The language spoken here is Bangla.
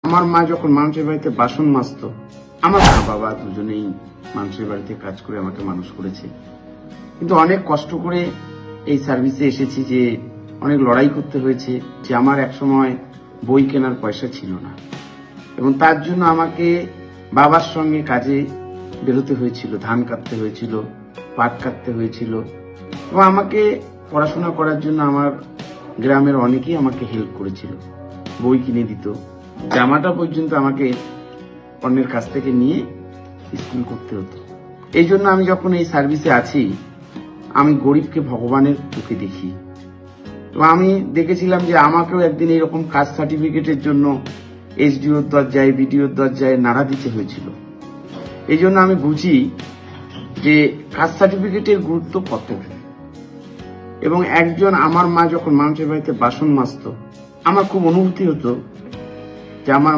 আমার মা যখন মানুষের বাড়িতে বাসন মাজতো, আমার মা বাবা দুজনেই মানুষের বাড়িতে কাজ করে আমাকে মানুষ করেছে। কিন্তু অনেক কষ্ট করে এই সার্ভিসে এসেছি, যে অনেক লড়াই করতে হয়েছে, যে আমার একসময় বই কেনার পয়সা ছিল না এবং তার জন্য আমাকে বাবার সঙ্গে কাজে বেরোতে হয়েছিল, ধান কাটতে হয়েছিল, পাট কাটতে হয়েছিল এবং আমাকে পড়াশোনা করার জন্য আমার গ্রামের অনেকেই আমাকে হেল্প করেছিল, বই কিনে দিত, জামাটা পর্যন্ত আমাকে অন্যের কাছ থেকে নিয়ে স্কুল করতে হতো। এই জন্য আমি যখন এই সার্ভিসে আছি, আমি গরিবকে ভগবানের চোখে দেখি। তো আমি দেখেছিলাম যে আমাকেও একদিন এরকম কাস্ট সার্টিফিকেটের জন্য এসডিওর দরজায়, বিডিওর দরজায় নাড়া দিতে হয়েছিল। এই জন্য আমি বুঝি যে কাস্ট সার্টিফিকেটের গুরুত্ব কত। এবং একজন, আমার মা যখন মানুষের বাড়িতে বাসন মাজতো, আমার খুব অনুভূতি হতো যে আমার